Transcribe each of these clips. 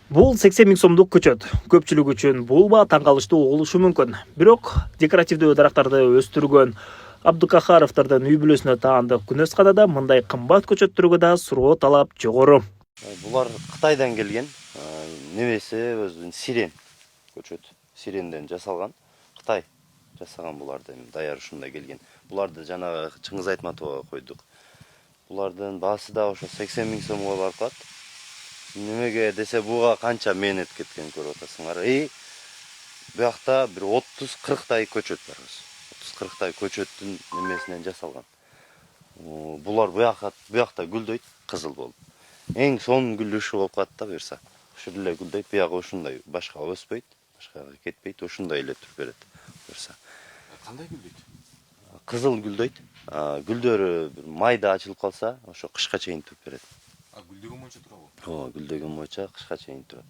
Бул 80 миң сомдук көчөт. Көпчүлүк үчүн бул ба таң калыштуу болушу мүмкүн. Бирок декоративдүү дарактарды өстүргөн Абдукахаровдордун үй бүлөсүнө таандык күнөсканада мындай кымбат көчөттөргө да суроо талап жогору. Булар Кытайдан келген. Немеси өзүнүн сирен көчөт. Сиренден жасалган. Кытай жасаган буларды даяр ушундай келген. Буларды жанагы Чыңгыз Айтматовго койдук. Булардын баасы да ошо 80 миң сомго барып калат. Немеге десе буга канча мээнет кеткен көрүп атасыңар. Буякта бир 30-40тай көчөт бар. 30-40тай көчөттүн немесинен жасалган. Булар буякта гүлдөйт, кызыл болуп. Эң сонун гүлү ушу болуп калат да буюрса. Ушул эле гүлдөйт, буягы ушундай башка өспөйт, башкага кетпейт, ушундай эле туруп берет буюрса. Кандай гүлдөйт? Кызыл гүлдөйт. Гүлдөрү майда ачылып калса, ошо кышка чейин туруп берет. Гүлдөгөн боюнча турабы? Гүлдөгөн боюнча кышка чейин турат.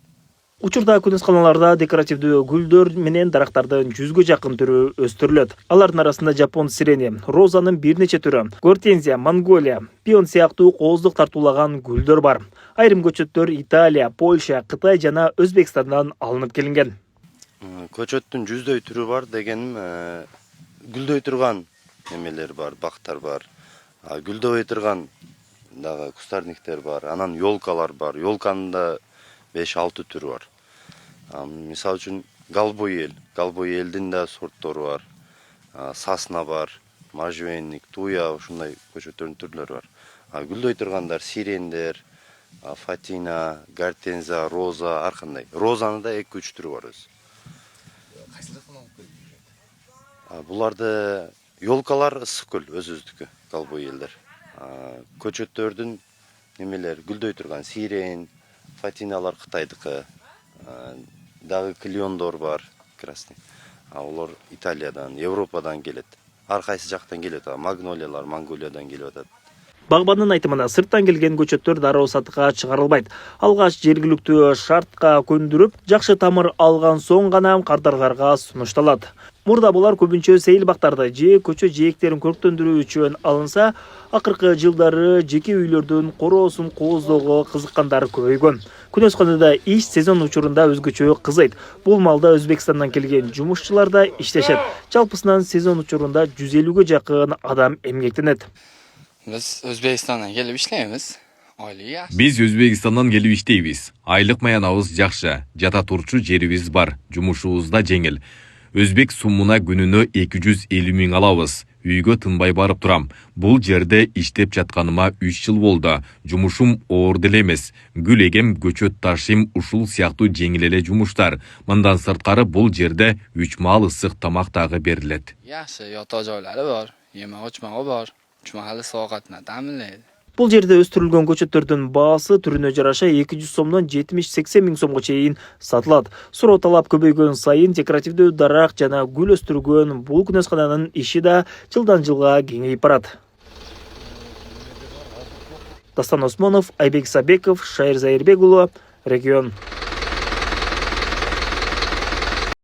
Учурда күнөсканаларда декоративдүү гүлдөр менен дарактардын 100гө жакын түрү өстүрүлөт. Алардын арасында жапон сирени, розанын бир нече түрү, гортензия, монголия, пион сыяктуу кооздук тартуулаган гүлдөр бар. Айрым көчөттөр Италия, Польша, Кытай жана Өзбекстандан алынып келинген. Көчөттүн 100дөй түрү бар дегеним, гүлдөй турган немелер бар, бактар бар. Гүлдөбөй турган дагы кустарниктер бар, анан ёлкалар бар. Ёлканын да 5-6 түрү бар. Мисалы үчүн галбой элдин да сорттору бар. Сасна бар, можжевельник, туя, ушундай көчөттөрдүн түрлөрү бар. Гүлдөй тургандар сирендер, фатина, гортензия, роза, ар кандай. Розанын да 2-3 түрү бар өзү. Кайсы жактан алып келдиңер? Буларды ёлкалар ысык көл өзүбүздүкү, галбой элдер. Көчөттөрдүн немелер гүлдөй турган сирен, фатиналар Кытайдыкы, дагы клеондор бар, красный. Олар Италиядан, Европадан келет. Ар кайсы жактан келет. Магнолиялар Монголиядан келип атат. Багбандын айтымына сырттан келген көчөттөр дароо сатыкка чыгарылбайт. Алгач жергиликтүү шартка көндүрүп, жакшы тамыр алган соң гана кардарларга сунушталат. Мурда булар көбүнчө сейил бактарды же көчө жээктерин көрктөндүрүү үчүн алынса, акыркы жылдары жеке үйлөрдүн короосун кооздоого кызыккандар көбөйгөн. Күнөсканада иш сезон учурунда өзгөчө кызыйт. Бул малда Өзбекстандан келген жумушчулар да иштешет. Жалпысынан сезон учурунда 150гө жакын адам эмгектенет. Biz Özbekistan'dan gelip işleyemiz. Биз Өзбекстандан келип иштейбиз. Айлык маянабыз жакшы, жата турчу жерибиз бар, жумушубуз да жеңил. Өзбек сумуна күнүнө 250 миң алабыз. Үйгө тынбай барып турам. Бул жерде иштеп жатканыма 3 жыл болду. Жумушум оор деле эмес. Гүл эгем, көчөт ташыйм, ушул сыяктуу жеңил эле жумуштар. Мындан сырткары бул жерде 3 маал ысык тамак дагы берилет. Yaxshi, yotoq joylari bor, yemoq-ichmog'i bor. 3 mahal soatini ta'minlaydi. Бул жерде өстүрүлгөн көчөттөрдүн баасы түрүнө жараша 200 сомдон 70-80 миң сомго чейин сатылат. Суроо талап көбөйгөн сайын декоративдүү дарак жана гүл өстүргөн бул күнөскананын иши да жылдан жылга кеңейип барат. Дастан Осмонов, Айбек Сабеков, Шайыр Зайырбек уулу, Регион.